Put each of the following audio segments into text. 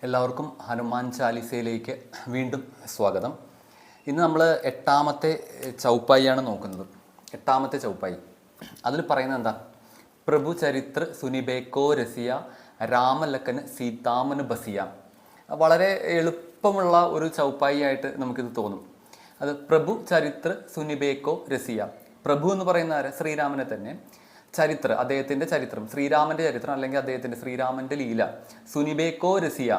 എല്ലാവർക്കും ഹനുമാൻ ചാലിസയിലേക്ക് വീണ്ടും സ്വാഗതം. ഇന്ന് നമ്മൾ എട്ടാമത്തെ ചൗപ്പായിയാണ് നോക്കുന്നത്. എട്ടാമത്തെ ചൗപ്പായി അതിൽ പറയുന്നത് എന്താ? പ്രഭു ചരിത്ര സുനിബേക്കോ രസിയ രാമലക്കന് സീതാമന് ബസിയ. വളരെ എളുപ്പമുള്ള ഒരു ചൗപ്പായി ആയിട്ട് നമുക്കിത് തോന്നും. അത് പ്രഭു ചരിത്ര സുനിബേക്കോ രസിയ. പ്രഭു എന്ന് പറയുന്ന ആര്? ശ്രീരാമനെ തന്നെ. ചരിത്ര, അദ്ദേഹത്തിൻ്റെ ചരിത്രം, ശ്രീരാമൻ്റെ ചരിത്രം അല്ലെങ്കിൽ അദ്ദേഹത്തിൻ്റെ ശ്രീരാമൻ്റെ ലീല. സുനിബേക്കോ രസിയ,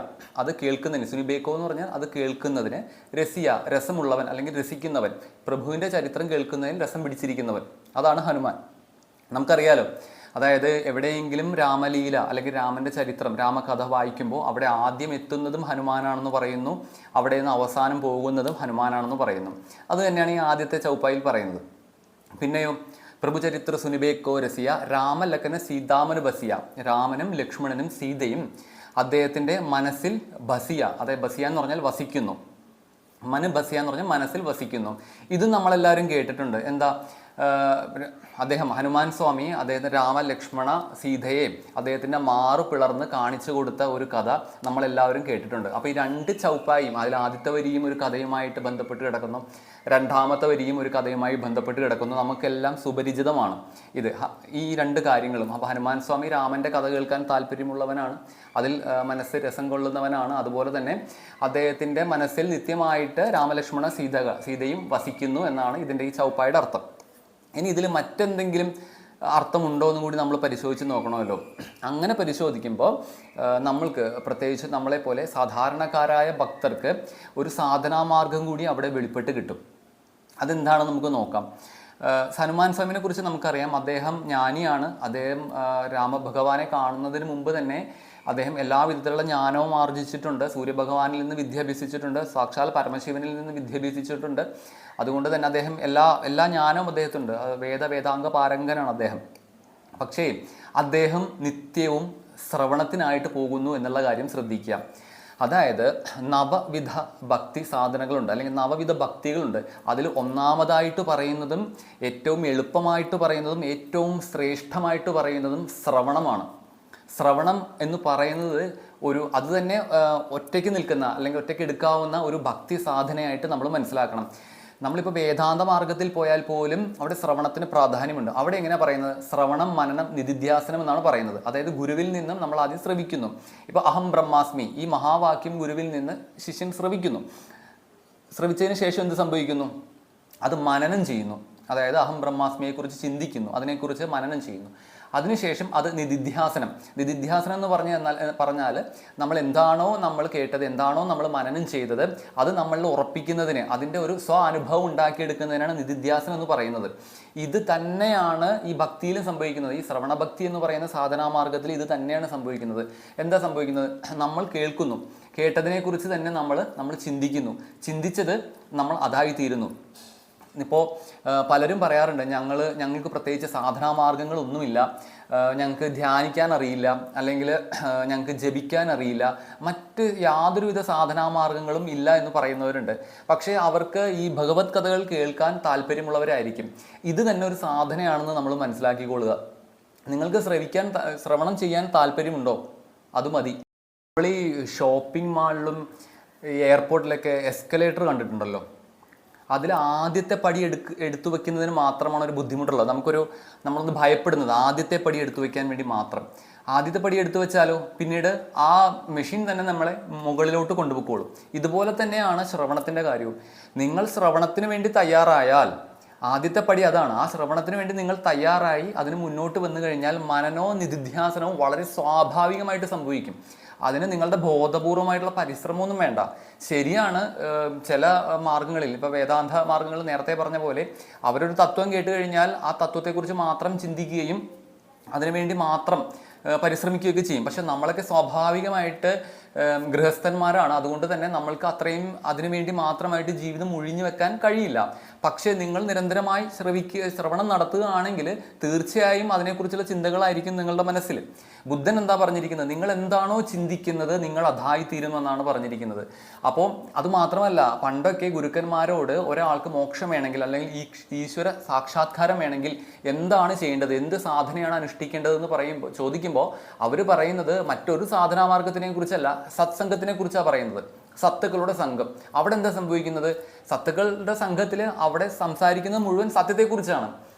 അത് കേൾക്കുന്നതിന്, സുനിബേക്കോ എന്ന് പറഞ്ഞാൽ അത് കേൾക്കുന്നതിന്, രസിയ രസമുള്ളവൻ അല്ലെങ്കിൽ രസിക്കുന്നവൻ, പ്രഭുവിൻ്റെ ചരിത്രം കേൾക്കുന്നതിന് രസം പിടിച്ചിരിക്കുന്നവൻ, അതാണ് ഹനുമാൻ. നമുക്കറിയാലോ, അതായത് എവിടെയെങ്കിലും രാമലീല അല്ലെങ്കിൽ രാമൻ്റെ ചരിത്രം, രാമകഥ വായിക്കുമ്പോൾ അവിടെ ആദ്യം എത്തുന്നതും ഹനുമാനാണെന്ന് പറയുന്നു, അവിടെ നിന്ന് അവസാനം പോകുന്നതും ഹനുമാനാണെന്ന് പറയുന്നു. അത് തന്നെയാണ് ഈ ആദ്യത്തെ ചൗപ്പായിൽ പറയുന്നത്. പിന്നെയോ പ്രഭുചരിത്ര സുനിബേക്കോ രസിയ രാമലക്കന് സീതാമന് ബസിയ. രാമനും ലക്ഷ്മണനും സീതയും അദ്ദേഹത്തിൻ്റെ മനസ്സിൽ ബസിയ, അതായത് ബസിയ എന്ന് പറഞ്ഞാൽ വസിക്കുന്നു, ബസിയ എന്ന് പറഞ്ഞാൽ മനസ്സിൽ വസിക്കുന്നു. ഇത് നമ്മളെല്ലാവരും കേട്ടിട്ടുണ്ട്. എന്താ? അദ്ദേഹം ഹനുമാൻ സ്വാമി അദ്ദേഹത്തിന് രാമ ലക്ഷ്മണ സീതയെ അദ്ദേഹത്തിൻ്റെ മാറു പിളർന്ന് കാണിച്ചു കൊടുത്ത ഒരു കഥ നമ്മളെല്ലാവരും കേട്ടിട്ടുണ്ട്. അപ്പോൾ ഈ രണ്ട് ചൗപ്പായും, അതിൽ ആദ്യത്തെ വരിയും ഒരു കഥയുമായിട്ട് ബന്ധപ്പെട്ട് കിടക്കുന്നു, രണ്ടാമത്തെ വരിയും ഒരു കഥയുമായി ബന്ധപ്പെട്ട് കിടക്കുന്നു. നമുക്കെല്ലാം സുപരിചിതമാണ് ഈ രണ്ട് കാര്യങ്ങളും. അപ്പോൾ ഹനുമാൻ സ്വാമി രാമൻ്റെ കഥ കേൾക്കാൻ താല്പര്യമുള്ളവനാണ്, അതിൽ മനസ്സ് രസം കൊള്ളുന്നവനാണ്. അതുപോലെ തന്നെ അദ്ദേഹത്തിൻ്റെ മനസ്സിൽ നിത്യമായിട്ട് രാമലക്ഷ്മണ സീതയും വസിക്കുന്നു എന്നാണ് ഇതിൻ്റെ ഈ ചൗപ്പായുടെ അർത്ഥം. ഇനി ഇതിൽ മറ്റെന്തെങ്കിലും അർത്ഥമുണ്ടോ എന്നും കൂടി നമ്മൾ പരിശോധിച്ച് നോക്കണമല്ലോ. അങ്ങനെ പരിശോധിക്കുമ്പോൾ നമ്മൾക്ക്, പ്രത്യേകിച്ച് നമ്മളെപ്പോലെ സാധാരണക്കാരായ ഭക്തർക്ക് ഒരു സാധനാമാർഗം കൂടി അവിടെ വെളിപ്പെട്ട് കിട്ടും. അതെന്താണെന്ന് നമുക്ക് നോക്കാം. ഹനുമാൻ സ്വാമിനെ കുറിച്ച് നമുക്കറിയാം. അദ്ദേഹം ജ്ഞാനിയാണ്. അദ്ദേഹം രാമഭഗവാനെ കാണുന്നതിന് മുമ്പ് തന്നെ അദ്ദേഹം എല്ലാ വിധത്തിലുള്ള ജ്ഞാനവും ആർജിച്ചിട്ടുണ്ട്. സൂര്യഭഗവാനിൽ നിന്ന് വിദ്യ അഭ്യസിച്ചിട്ടുണ്ട്, സാക്ഷാൽ പരമശിവനിൽ നിന്ന് വിദ്യ അഭ്യസിച്ചിട്ടുണ്ട്. അതുകൊണ്ട് തന്നെ അദ്ദേഹം എല്ലാ ജ്ഞാനവും അദ്ദേഹത്തിനുണ്ട്. വേദാംഗ പാരംഗനാണ് അദ്ദേഹം. പക്ഷേ അദ്ദേഹം നിത്യവും ശ്രവണത്തിനായിട്ട് പോകുന്നു എന്നുള്ള കാര്യം ശ്രദ്ധിക്കുക. അതായത് നവവിധ ഭക്തി സാധനങ്ങളുണ്ട്, അല്ലെങ്കിൽ നവവിധ ഭക്തികളുണ്ട്. അതിൽ ഒന്നാമതായിട്ട് പറയുന്നതും ഏറ്റവും എളുപ്പമായിട്ട് പറയുന്നതും ഏറ്റവും ശ്രേഷ്ഠമായിട്ട് പറയുന്നതും ശ്രവണമാണ്. ശ്രവണം എന്ന് പറയുന്നത് അത് തന്നെ ഒറ്റയ്ക്ക് നിൽക്കുന്ന അല്ലെങ്കിൽ ഒറ്റയ്ക്ക് എടുക്കാവുന്ന ഒരു ഭക്തി സാധനയായിട്ട് നമ്മൾ മനസ്സിലാക്കണം. നമ്മളിപ്പോൾ വേദാന്ത മാർഗത്തിൽ പോയാൽ പോലും അവിടെ ശ്രവണത്തിന് പ്രാധാന്യമുണ്ട്. അവിടെ എങ്ങനെയാണ് പറയുന്നത്? ശ്രവണം, മനനം, നിധിധ്യാസനം എന്നാണ് പറയുന്നത്. അതായത് ഗുരുവിൽ നിന്നും നമ്മൾ ആദ്യം ശ്രവിക്കുന്നു. ഇപ്പോൾ അഹം ബ്രഹ്മാസ്മി, ഈ മഹാവാക്യം ഗുരുവിൽ നിന്ന് ശിഷ്യൻ ശ്രവിക്കുന്നു. ശ്രവിച്ചതിന് ശേഷം എന്ത് സംഭവിക്കുന്നു? അത് മനനം ചെയ്യുന്നു. അതായത് അഹം ബ്രഹ്മാസ്മിയെക്കുറിച്ച് ചിന്തിക്കുന്നു, അതിനെക്കുറിച്ച് മനനം ചെയ്യുന്നു. അതിനുശേഷം അത് നിധിധ്യാസനം. നിധിധ്യാസനം എന്ന് പറഞ്ഞാൽ നമ്മൾ എന്താണോ നമ്മൾ കേട്ടത്, എന്താണോ നമ്മൾ മനനം ചെയ്തത്, അത് നമ്മളിൽ ഉറപ്പിക്കുന്നതിന്, അതിൻ്റെ ഒരു അനുഭവം ഉണ്ടാക്കിയെടുക്കുന്നതിനാണ് നിധിധ്യാസനം എന്ന് പറയുന്നത്. ഇത് തന്നെയാണ് ഈ ഭക്തിയിലും സംഭവിക്കുന്നത്. ഈ ശ്രവണഭക്തി എന്ന് പറയുന്ന സാധനാമാർഗത്തിൽ ഇത് തന്നെയാണ് സംഭവിക്കുന്നത്. എന്താ സംഭവിക്കുന്നത്? നമ്മൾ കേൾക്കുന്നു, കേട്ടതിനെക്കുറിച്ച് തന്നെ നമ്മൾ ചിന്തിക്കുന്നു, ചിന്തിച്ചത് നമ്മൾ അതായിത്തീരുന്നു. ഇപ്പോൾ പലരും പറയാറുണ്ട്, ഞങ്ങൾക്ക് പ്രത്യേകിച്ച് സാധനാമാർഗങ്ങളൊന്നുമില്ല, ഞങ്ങൾക്ക് ധ്യാനിക്കാൻ അറിയില്ല, അല്ലെങ്കിൽ ഞങ്ങൾക്ക് ജപിക്കാൻ അറിയില്ല, മറ്റ് യാതൊരുവിധ സാധനാമാർഗങ്ങളും ഇല്ല എന്ന് പറയുന്നവരുണ്ട്. പക്ഷേ അവർക്ക് ഈ ഭഗവത് കഥകൾ കേൾക്കാൻ താല്പര്യമുള്ളവരായിരിക്കും. ഇത് തന്നെ ഒരു സാധനയാണെന്ന് നമ്മൾ മനസ്സിലാക്കിക്കൊള്ളുക. നിങ്ങൾക്ക് ശ്രവണം ചെയ്യാൻ താല്പര്യമുണ്ടോ? അത് മതി. നമ്മൾ ഈ ഷോപ്പിംഗ് മാളിലും എയർപോർട്ടിലൊക്കെ എസ്കലേറ്റർ കണ്ടിട്ടുണ്ടല്ലോ. അതിൽ ആദ്യത്തെ പടി എടുത്തു വെക്കുന്നതിന് മാത്രമാണ് ഒരു ബുദ്ധിമുട്ടുള്ളത്. നമ്മളൊന്ന് ഭയപ്പെടുന്നത് ആദ്യത്തെ പടി എടുത്തു വെക്കാൻ വേണ്ടി മാത്രം. ആദ്യത്തെ പടി എടുത്തു വെച്ചാലോ പിന്നീട് ആ മെഷീൻ തന്നെ നമ്മളെ മുകളിലോട്ട് കൊണ്ടുപോയിക്കോളും. ഇതുപോലെ തന്നെയാണ് ശ്രവണത്തിൻ്റെ കാര്യവും. നിങ്ങൾ ശ്രവണത്തിന് വേണ്ടി തയ്യാറായാൽ, ആദ്യത്തെ പടി അതാണ്. ആ ശ്രവണത്തിന് വേണ്ടി നിങ്ങൾ തയ്യാറായി അതിന് മുന്നോട്ട് വന്നു കഴിഞ്ഞാൽ മനനോ നിധിധ്യാസനവും വളരെ സ്വാഭാവികമായിട്ട് സംഭവിക്കും. അതിന് നിങ്ങളുടെ ബോധപൂർവമായിട്ടുള്ള പരിശ്രമമൊന്നും വേണ്ട. ശരിയാണ്, ചില മാർഗങ്ങളിൽ, ഇപ്പോൾ വേദാന്ത മാർഗങ്ങൾ നേരത്തെ പറഞ്ഞ പോലെ, അവരൊരു തത്വം കേട്ട് കഴിഞ്ഞാൽ ആ തത്വത്തെക്കുറിച്ച് മാത്രം ചിന്തിക്കുകയും അതിനുവേണ്ടി മാത്രം പരിശ്രമിക്കുകയൊക്കെ ചെയ്യും. പക്ഷെ നമ്മളൊക്കെ സ്വാഭാവികമായിട്ട് ഗൃഹസ്ഥന്മാരാണ്. അതുകൊണ്ട് തന്നെ നമ്മൾക്ക് അത്രയും അതിനുവേണ്ടി മാത്രമായിട്ട് ജീവിതം ഒഴിഞ്ഞു വെക്കാൻ കഴിയില്ല. പക്ഷേ നിങ്ങൾ നിരന്തരമായി ശ്രവണം നടത്തുകയാണെങ്കിൽ തീർച്ചയായും അതിനെക്കുറിച്ചുള്ള ചിന്തകളായിരിക്കും നിങ്ങളുടെ മനസ്സിൽ. ബുദ്ധൻ എന്താ പറഞ്ഞിരിക്കുന്നത്? നിങ്ങൾ എന്താണോ ചിന്തിക്കുന്നത് നിങ്ങൾ അതായിത്തീരുമെന്നാണ് പറഞ്ഞിരിക്കുന്നത്. അപ്പോൾ അതുമാത്രമല്ല, പണ്ടൊക്കെ ഗുരുക്കന്മാരോട് ഒരാൾക്ക് മോക്ഷം വേണമെങ്കിൽ അല്ലെങ്കിൽ ഈശ്വര സാക്ഷാത്കാരം വേണമെങ്കിൽ എന്താണ് ചെയ്യേണ്ടത്, എന്ത് സാധനയാണ് അനുഷ്ഠിക്കേണ്ടതെന്ന് ചോദിക്കുമ്പോൾ അവർ പറയുന്നത് മറ്റൊരു സാധനാമാർഗത്തിനെ കുറിച്ചല്ല, സത്സംഗത്തിനെ കുറിച്ചാണ് പറയുന്നത്. സത്തുക്കളുടെ സംഘം. അവിടെ എന്താ സംഭവിക്കുന്നത്? സത്തുക്കളുടെ സംഘത്തിൽ അവിടെ സംസാരിക്കുന്നത് മുഴുവൻ സത്യത്തെക്കുറിച്ചാണ്.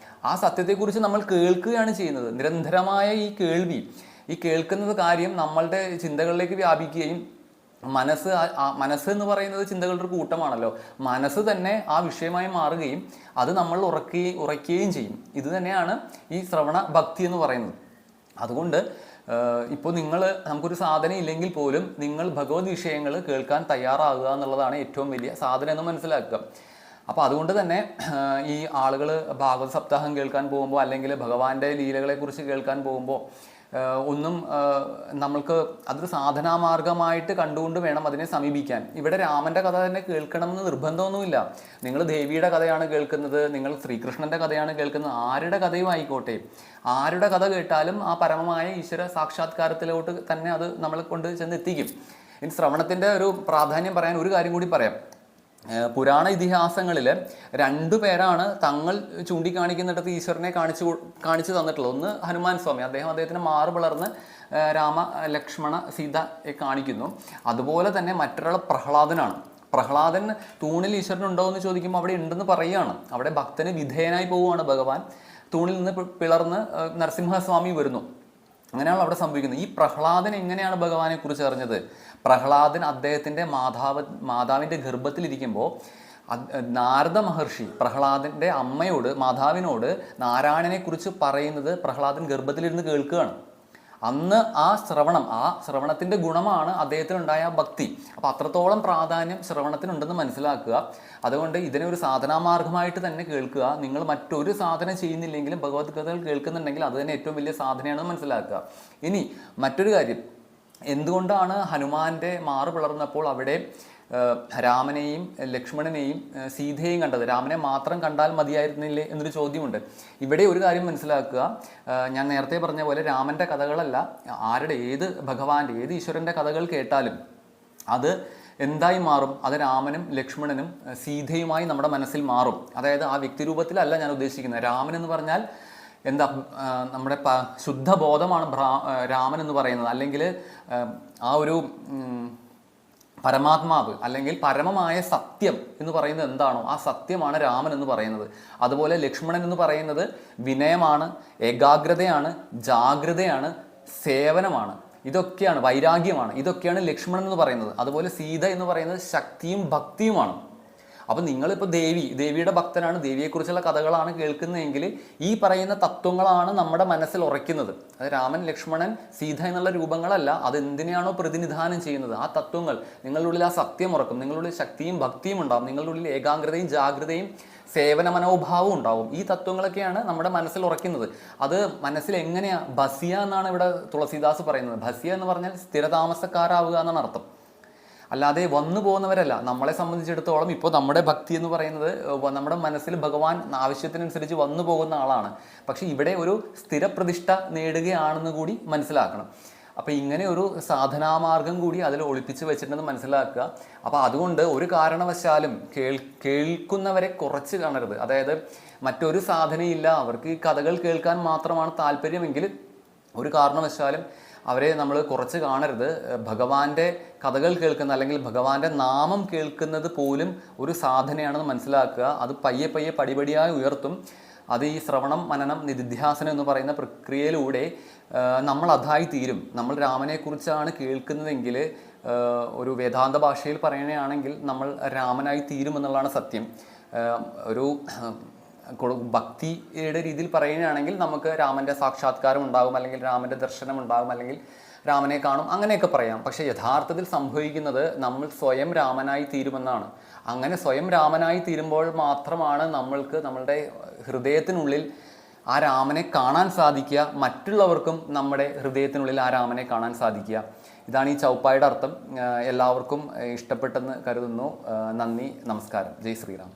ആ സത്യത്തെക്കുറിച്ച് നമ്മൾ കേൾക്കുകയാണ് ചെയ്യുന്നത്. നിരന്തരമായ ഈ കേൾക്കുന്നത് കാര്യം നമ്മളുടെ ചിന്തകളിലേക്ക് വ്യാപിക്കുകയും മനസ്സ് എന്ന് പറയുന്നത് ചിന്തകളുടെ ഒരു കൂട്ടമാണല്ലോ. മനസ്സ് തന്നെ ആ വിഷയമായി മാറുകയും അത് നമ്മൾ ഉറയ്ക്കുകയും ചെയ്യും. ഇത് തന്നെയാണ് ഈ ശ്രവണ ഭക്തി എന്ന് പറയുന്നത്. അതുകൊണ്ട് ഇപ്പോൾ നമുക്കൊരു സാധനം ഇല്ലെങ്കിൽ പോലും നിങ്ങൾ ഭഗവത് വിഷയങ്ങൾ കേൾക്കാൻ തയ്യാറാകുക എന്നുള്ളതാണ് ഏറ്റവും വലിയ സാധനം എന്ന് മനസ്സിലാക്കുക. അപ്പോൾ അതുകൊണ്ട് തന്നെ ഈ ആളുകൾ ഭാഗവത സപ്താഹം കേൾക്കാൻ പോകുമ്പോൾ അല്ലെങ്കിൽ ഭഗവാന്റെ ലീലകളെക്കുറിച്ച് കേൾക്കാൻ പോകുമ്പോൾ ഒന്നും നമ്മൾക്ക് അതൊരു സാധനാമാർഗമായിട്ട് കണ്ടുകൊണ്ട് വേണം അതിനെ സമീപിക്കാൻ. ഇവിടെ രാമൻ്റെ കഥ തന്നെ കേൾക്കണമെന്ന് നിർബന്ധമൊന്നുമില്ല. നിങ്ങൾ ദേവിയുടെ കഥയാണ് കേൾക്കുന്നത്, നിങ്ങൾ ശ്രീകൃഷ്ണൻ്റെ കഥയാണ് കേൾക്കുന്നത്, ആരുടെ കഥയും ആയിക്കോട്ടെ, ആരുടെ കഥ കേട്ടാലും ആ പരമമായ ഈശ്വര സാക്ഷാത്കാരത്തിലോട്ട് തന്നെ അത് നമ്മളെ കൊണ്ട് ചെന്ന് എത്തിക്കും. ഇനി ശ്രവണത്തിൻ്റെ ഒരു പ്രാധാന്യം പറയാൻ ഒരു കാര്യം കൂടി പറയാം. പുരാണ ഇതിഹാസങ്ങളിൽ 2 പേരാണ് തങ്ങൾ ചൂണ്ടിക്കാണിക്കുന്നിടത്ത് ഈശ്വരനെ കാണിച്ചു തന്നിട്ടുള്ളത്. ഒന്ന് ഹനുമാൻ സ്വാമി, അദ്ദേഹത്തിന് മാറ് പിളർന്ന് രാമ ലക്ഷ്മണ സീതയെ കാണിക്കുന്നു. അതുപോലെ തന്നെ മറ്റൊരാൾ പ്രഹ്ലാദനാണ്. പ്രഹ്ലാദൻ തൂണിൽ ഈശ്വരൻ ഉണ്ടോ എന്ന് ചോദിക്കുമ്പോൾ അവിടെ ഉണ്ടെന്ന് പറയുകയാണ്. അവിടെ ഭക്തന് വിധേയനായി പോവുകയാണ് ഭഗവാൻ. തൂണിൽ നിന്ന് പിളർന്ന് നരസിംഹസ്വാമി വരുന്നു. അങ്ങനെയാണ് അവിടെ സംഭവിക്കുന്നത്. ഈ പ്രഹ്ലാദൻ എങ്ങനെയാണ് ഭഗവാനെ കുറിച്ച് അറിഞ്ഞത്? പ്രഹ്ലാദൻ അദ്ദേഹത്തിൻ്റെ മാതാവിൻ്റെ ഗർഭത്തിലിരിക്കുമ്പോൾ നാരദ മഹർഷി പ്രഹ്ലാദൻ്റെ അമ്മയോട്, മാതാവിനോട് നാരായണനെ കുറിച്ച് പറയുന്നത് പ്രഹ്ലാദൻ ഗർഭത്തിലിരുന്ന് കേൾക്കുകയാണ്. അന്ന് ആ ശ്രവണത്തിൻ്റെ ഗുണമാണ് അദ്ദേഹത്തിനുണ്ടായ ഭക്തി. അപ്പോൾ അത്രത്തോളം പ്രാധാന്യം ശ്രവണത്തിനുണ്ടെന്ന് മനസ്സിലാക്കുക. അതുകൊണ്ട് ഇതിനെ ഒരു സാധനാമാർഗമായിട്ട് തന്നെ കേൾക്കുക. നിങ്ങൾ മറ്റൊരു സാധന ചെയ്യുന്നില്ലെങ്കിലും ഭഗവത്ഗീതകൾ കേൾക്കുന്നുണ്ടെങ്കിൽ അത് തന്നെ ഏറ്റവും വലിയ സാധനയാണെന്ന് മനസ്സിലാക്കുക. ഇനി മറ്റൊരു കാര്യം, എന്തുകൊണ്ടാണ് ഹനുമാന്റെ മാറ് പിളർന്നപ്പോൾ അവിടെ രാമനെയും ലക്ഷ്മണനെയും സീതയെയും കണ്ടത്? രാമനെ മാത്രം കണ്ടാൽ മതിയായിരുന്നില്ലേ എന്നൊരു ചോദ്യമുണ്ട്. ഇവിടെ ഒരു കാര്യം മനസ്സിലാക്കുക. ഞാൻ നേരത്തെ പറഞ്ഞ പോലെ രാമൻ്റെ കഥകളല്ല, ഭഗവാന്റെ ഏത് ഈശ്വരൻ്റെ കഥകൾ കേട്ടാലും അത് എന്തായി മാറും? അത് രാമനും ലക്ഷ്മണനും സീതയുമായി നമ്മുടെ മനസ്സിൽ മാറും. അതായത് ആ വ്യക്തിരൂപത്തിലല്ല ഞാൻ ഉദ്ദേശിക്കുന്നത്. രാമൻ എന്ന് പറഞ്ഞാൽ നമ്മുടെ ശുദ്ധബോധമാണ് രാമൻ എന്ന് പറയുന്നത്. അല്ലെങ്കിൽ ആ ഒരു പരമാത്മാവ് അല്ലെങ്കിൽ പരമമായ സത്യം എന്ന് പറയുന്നത് എന്താണോ ആ സത്യമാണ് രാമൻ എന്ന് പറയുന്നത്. അതുപോലെ ലക്ഷ്മണൻ എന്ന് പറയുന്നത് വിനയമാണ്, ഏകാഗ്രതയാണ്, ജാഗ്രതയാണ്, സേവനമാണ്, ഇതൊക്കെയാണ്, വൈരാഗ്യമാണ്. ഇതൊക്കെയാണ് ലക്ഷ്മണൻ എന്ന് പറയുന്നത്. അതുപോലെ സീത എന്ന് പറയുന്നത് ശക്തിയും ഭക്തിയുമാണ്. അപ്പം നിങ്ങളിപ്പോൾ ദേവിയുടെ ഭക്തനാണ്, ദേവിയെക്കുറിച്ചുള്ള കഥകളാണ് കേൾക്കുന്നതെങ്കിൽ ഈ പറയുന്ന തത്വങ്ങളാണ് നമ്മുടെ മനസ്സിൽ ഉറയ്ക്കുന്നത്. അത് രാമൻ, ലക്ഷ്മണൻ, സീത എന്നുള്ള രൂപങ്ങളല്ല, അത് എന്തിനെയാണോ പ്രതിനിധാനം ചെയ്യുന്നത് ആ തത്വങ്ങൾ നിങ്ങളുടെ ഉള്ളിൽ ആ സത്യം ഉറക്കും. നിങ്ങളുടെ ഉള്ളിൽ ശക്തിയും ഭക്തിയും ഉണ്ടാവും. നിങ്ങളുടെ ഉള്ളിൽ ഏകാഗ്രതയും ജാഗ്രതയും സേവന മനോഭാവവും ഉണ്ടാവും. ഈ തത്വങ്ങളൊക്കെയാണ് നമ്മുടെ മനസ്സിൽ ഉറയ്ക്കുന്നത്. അത് മനസ്സിൽ എങ്ങനെയാണ്? ഭസ്യ എന്നാണ് ഇവിടെ തുളസീദാസ് പറയുന്നത്. ഭസ്യ എന്ന് പറഞ്ഞാൽ സ്ഥിരതാമസക്കാരാവുക എന്നാണ് അർത്ഥം. അല്ലാതെ വന്നു പോകുന്നവരല്ല. നമ്മളെ സംബന്ധിച്ചിടത്തോളം ഇപ്പോൾ നമ്മുടെ ഭക്തി എന്ന് പറയുന്നത് നമ്മുടെ മനസ്സിൽ ഭഗവാൻ ആവശ്യത്തിനനുസരിച്ച് വന്നു പോകുന്ന ആളാണ്. പക്ഷെ ഇവിടെ ഒരു സ്ഥിരപ്രതിഷ്ഠ നേടുകയാണെന്ന് കൂടി മനസ്സിലാക്കണം. അപ്പോൾ ഇങ്ങനെ ഒരു സാധനാമാർഗം കൂടി അതിൽ ഒളിപ്പിച്ച് വെച്ചിട്ടുണ്ടെന്ന് മനസ്സിലാക്കുക. അപ്പോൾ അതുകൊണ്ട് ഒരു കാരണവശാലും കേൾക്കുന്നവരെ കുറച്ച് കാണരുത്. അതായത് മറ്റൊരു സാധനയില്ല, അവർക്ക് ഈ കഥകൾ കേൾക്കാൻ മാത്രമാണ് താല്പര്യമെങ്കിൽ ഒരു കാരണവശാലും അവരെ നമ്മൾ കുറച്ച് കാണരുത്. ഭഗവാന്റെ കഥകൾ കേൾക്കുന്ന അല്ലെങ്കിൽ ഭഗവാന്റെ നാമം കേൾക്കുന്നത് പോലും ഒരു സാധനയാണെന്ന് മനസ്സിലാക്കുക. അത് പയ്യെ പടിപടിയായി ഉയർത്തും. അത് ഈ ശ്രവണം, മനനം, നിധിധ്യാസനം എന്ന് പറയുന്ന പ്രക്രിയയിലൂടെ നമ്മൾ അതായി തീരും. നമ്മൾ രാമനെക്കുറിച്ചാണ് കേൾക്കുന്നതെങ്കിൽ ഒരു വേദാന്ത ഭാഷയിൽ പറയുകയാണെങ്കിൽ നമ്മൾ രാമനായി തീരുമെന്നുള്ളതാണ് സത്യം. ഒരു ഭക്തിയുടെ രീതിയിൽ പറയുകയാണെങ്കിൽ നമുക്ക് രാമൻ്റെ സാക്ഷാത്കാരം ഉണ്ടാകും, അല്ലെങ്കിൽ രാമൻ്റെ ദർശനം ഉണ്ടാകും, അല്ലെങ്കിൽ രാമനെ കാണും, അങ്ങനെയൊക്കെ പറയാം. പക്ഷേ യഥാർത്ഥത്തിൽ സംഭവിക്കുന്നത് നമ്മൾ സ്വയം രാമനായി തീരുമെന്നാണ്. അങ്ങനെ സ്വയം രാമനായി തീരുമ്പോൾ മാത്രമാണ് നമ്മൾക്ക് നമ്മളുടെ ഹൃദയത്തിനുള്ളിൽ ആ രാമനെ കാണാൻ സാധിക്കുക, മറ്റുള്ളവർക്കും നമ്മുടെ ഹൃദയത്തിനുള്ളിൽ ആ രാമനെ കാണാൻ സാധിക്കുക. ഇതാണ് ഈ ചൗപ്പായുടെ അർത്ഥം. എല്ലാവർക്കും ഇഷ്ടപ്പെട്ടെന്ന് കരുതുന്നു. നന്ദി, നമസ്കാരം. ജയ് ശ്രീറാം.